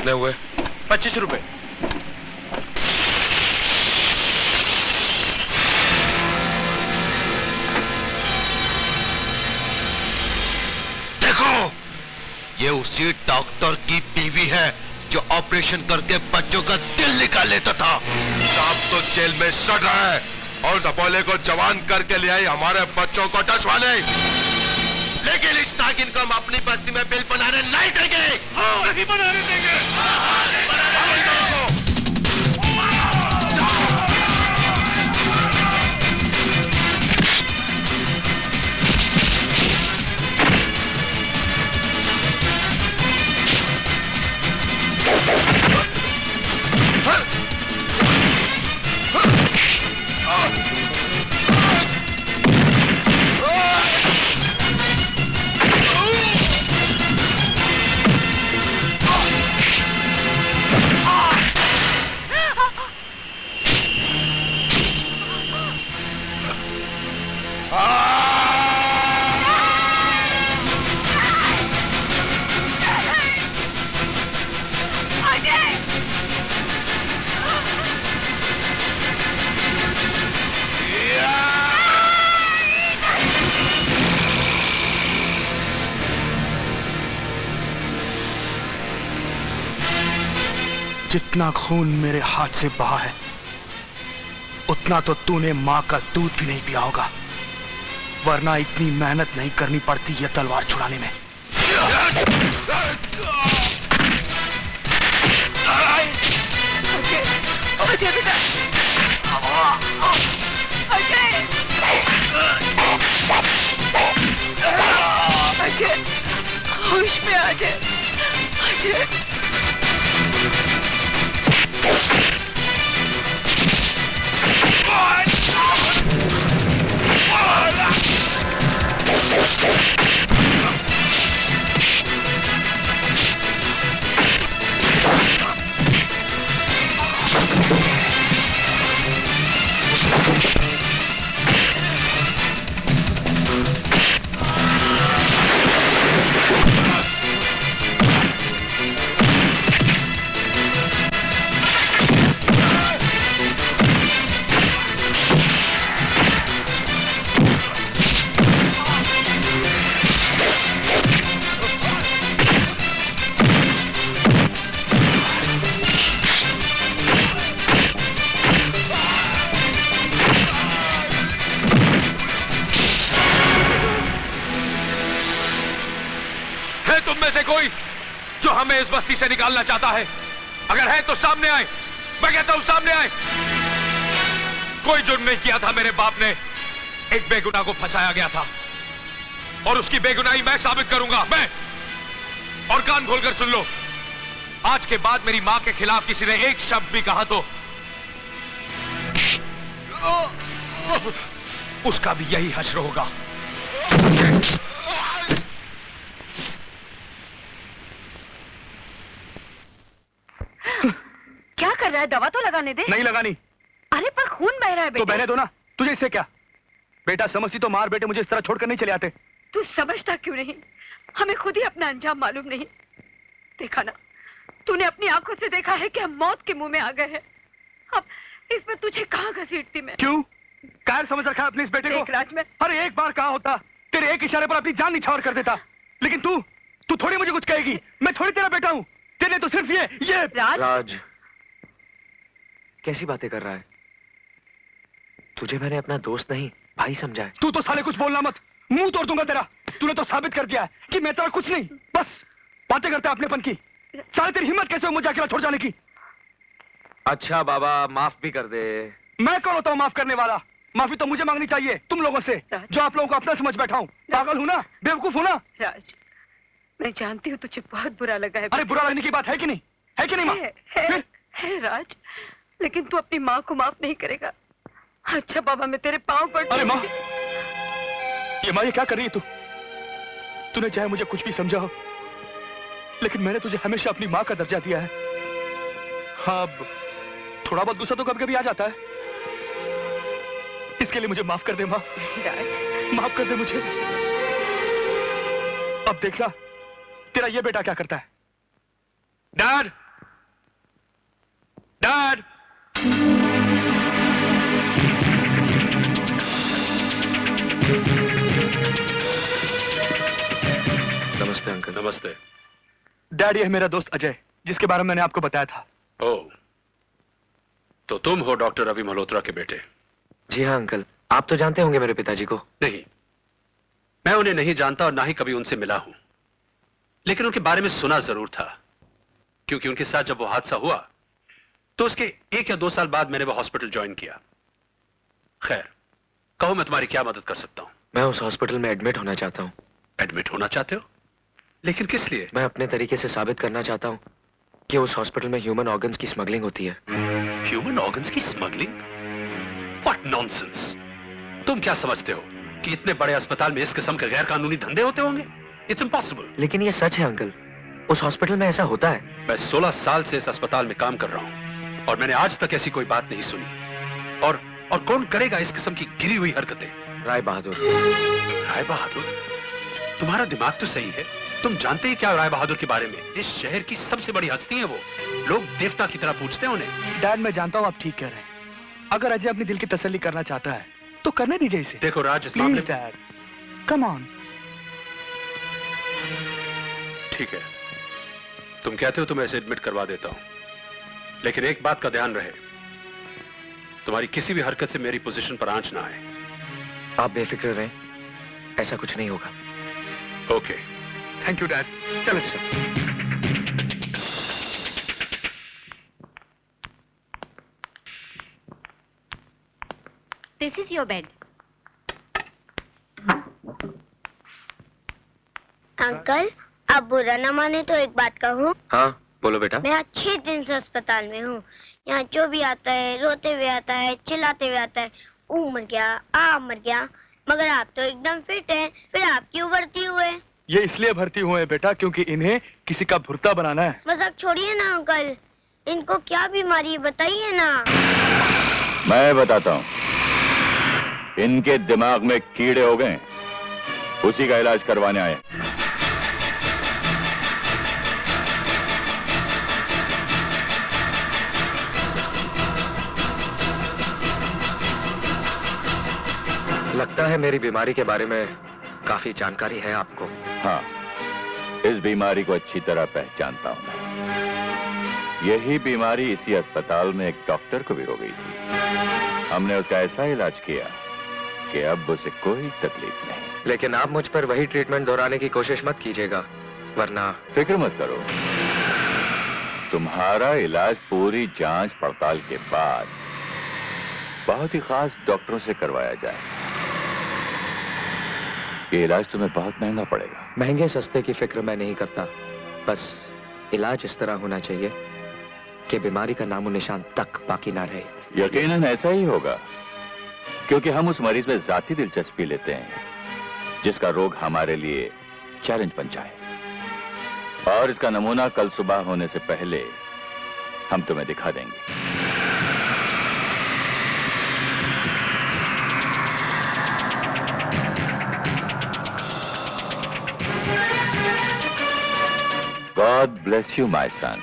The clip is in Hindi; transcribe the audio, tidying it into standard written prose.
कितने हुए? 25 रुपए। देखो, ये उसी डॉक्टर की बीवी है जो ऑपरेशन करके बच्चों का दिल निकाल लेता था। साहब तो जेल में सड़ रहा है और सपोले को जवान करके ले आई हमारे बच्चों को डसवाने। लेकिन इस नागिन को हम अपनी बस्ती में बिल बनाने नहीं देंगे। नहीं बनाने देंगे। जितना खून मेरे हाथ से बहा है उतना तो तूने मां का दूध भी नहीं पिया होगा, वरना इतनी मेहनत नहीं करनी पड़ती ये तलवार छुड़ाने में। अजय बेटा, अजय होश में आ जाए। अजय कोई जो हमें इस बस्ती से निकालना चाहता है, अगर है तो सामने आए। मैं कहता हूं सामने आए। कोई जुर्म नहीं किया था मेरे बाप ने, एक बेगुनाह को फंसाया गया था और उसकी बेगुनाही मैं साबित करूंगा। मैं। और कान खोलकर सुन लो, आज के बाद मेरी मां के खिलाफ किसी ने एक शब्द भी कहा तो उसका भी यही हश्र होगा। क्या कर रहा है? दवा तो लगाने दे। नहीं लगानी। अरे पर खून बह रहा है बेटे। तो बहने दो ना, तुझे इससे क्या? बेटा समझती तो मार बेटे मुझे इस तरह छोड़कर नहीं चले आते। तू समझता क्यों नहीं? हमें खुद ही अपना अंजाम मालूम नहीं। देखा ना, तूने अपनी आंखों से देखा है कि हम मौत के मुंह में आ गए हैं। अब इसमें तुझे कहाँ घसीटती मैं? क्यों? कायर समझ रखा है अपने इस बेटे को? राज में अरे एक बार कहा होता, तेरे एक इशारे पर अपनी जान निछावर कर देता। लेकिन तू थोड़ी मुझे कुछ कहेगी। मैं थोड़ी तेरा बेटा हूँ। तेने तो सिर्फ ये राज कैसी बातें कर रहा है? तुझे मैंने अपना दोस्त नहीं भाई समझा है। तू तो साले कुछ बोलना मत, मुंह तोड़ दूंगा तेरा। तूने तो साबित कर दिया है कि मैं तेरा कुछ नहीं, बस बातें करता है अपनेपन की। साले तेरी हिम्मत कैसे हो मुझे अकेला छोड़ जाने की? अच्छा बाबा माफ भी कर दे। मैं कौन होता हूँ माफ करने वाला? माफी तो मुझे मांगनी चाहिए तुम लोगों से, जो आप लोगों को अपना समझ बैठा हूँ। पागल हूँ ना, बेवकूफ हूँ ना? राज, मैं जानती हूँ तुझे बहुत बुरा लगा है। अरे बुरा लगने की बात है कि नहीं? है कि नहीं माँ? है राज, लेकिन तू अपनी माँ को माफ नहीं करेगा। अच्छा बाबा, मैं तेरे पाँव पर। अरे माँ, ये माँ ये क्या कर रही है तू? तूने चाहे मुझे कुछ भी समझा हो, लेकिन मैंने तुझे हमेशा अपनी माँ का दर्जा दिया है। हाँ, अब थोड़ा बहुत गुस्सा तो कभी कभी आ जाता है, इसके लिए मुझे माफ कर दे माँ। राज, माफ कर दे मुझे। अब देखना तेरा ये बेटा क्या करता है। Dad, dad. नमस्ते अंकल। नमस्ते। डैड, ये है मेरा दोस्त अजय, जिसके बारे में मैंने आपको बताया था। ओह, तो तुम हो डॉक्टर रवि मल्होत्रा के बेटे? जी हाँ अंकल, आप तो जानते होंगे मेरे पिताजी को। नहीं, मैं उन्हें नहीं जानता और ना ही कभी उनसे मिला हूं, लेकिन उनके बारे में सुना जरूर था, क्योंकि उनके साथ जब वो हादसा हुआ तो उसके 1 या 2 साल बाद मैंने वो हॉस्पिटल ज्वाइन किया। खैर, कहो मैं तुम्हारी क्या मदद कर सकता हूं? मैं उस हॉस्पिटल में एडमिट होना चाहता हूँ। एडमिट होना चाहते हो? लेकिन किस लिए? मैं अपने तरीके से साबित करना चाहता हूँ कि उस हॉस्पिटल में ह्यूमन ऑर्गन्स की स्मगलिंग होती है। ह्यूमन ऑर्गन्स की स्मगलिंग? What nonsense! तुम क्या समझते हो कि इतने बड़े अस्पताल में इस किस्म के गैर कानूनी धंधे होते होंगे? It's impossible. लेकिन ये सच है अंकल, उस हॉस्पिटल में ऐसा होता है। मैं 16 साल से इस अस्पताल में काम कर रहा हूं और मैंने आज तक ऐसी कोई बात नहीं सुनी। और कौन करेगा इस किस्म की गिरी हुई हरकतें? राय बहादुर। राय बहादुर? तुम्हारा दिमाग तो सही है। तुम जानते ही क्या राय बहादुर के बारे में? इस शहर की सबसे बड़ी हस्ती है वो। लोग देवता की तरह पूछते हैं उन्हें। डैड, मैं जानता हूँ आप ठीक कह रहे हैं। अगर अजय अपने दिल की तसल्ली करना चाहता है तो करने दीजिए इसे। देखो राज, इस मामले प्लीज डैड, कम ऑन। ठीक है, तुम कहते हो तो मैं इसे एडमिट करवा देता हूं, लेकिन एक बात का ध्यान रहे, तुम्हारी किसी भी हरकत से मेरी पोजीशन पर आंच ना आए। आप बेफिक्र रहें, ऐसा कुछ नहीं होगा। ओके। Thank you dad. चलो sir. This is your bed. Uncle, आप बुरा न माने तो एक बात कहूँ। हाँ बोलो बेटा। मैं 6 दिन से अस्पताल में हूँ। यहाँ जो भी आता है रोते हुए आता है, चिल्लाते हुए आता है, ऊ मर गया, आ मर गया, मगर आप तो एकदम फिट हैं। फिर आप क्यों भर्ती हुए? ये इसलिए भर्ती हुए हैं बेटा क्योंकि इन्हें किसी का भुर्ता बनाना है। मजाक छोड़िए ना अंकल, इनको क्या बीमारी है बताइए ना। मैं बताता हूँ, इनके दिमाग में कीड़े हो गए, उसी का इलाज करवाने आए। लगता है मेरी बीमारी के बारे में काफी जानकारी है आपको। हाँ, इस बीमारी को अच्छी तरह पहचानता हूँ मैं। यही बीमारी इसी अस्पताल में एक डॉक्टर को भी हो गई थी। हमने उसका ऐसा इलाज किया कि अब उसे कोई तकलीफ नहीं। लेकिन आप मुझ पर वही ट्रीटमेंट दोहराने की कोशिश मत कीजिएगा, वरना। फिक्र मत करो, तुम्हारा इलाज पूरी जांच पड़ताल के बाद बहुत ही खास डॉक्टरों से करवाया जाए। ये इलाज तुम्हें बहुत महंगा पड़ेगा। महंगे सस्ते की फिक्र मैं नहीं करता, बस इलाज इस तरह होना चाहिए कि बीमारी का नामो निशान तक बाकी ना रहे। यकीनन ऐसा ही होगा, क्योंकि हम उस मरीज में जाती दिलचस्पी लेते हैं जिसका रोग हमारे लिए चैलेंज बन जाए। और इसका नमूना कल सुबह होने से पहले हम तुम्हें दिखा देंगे। God bless you, my son.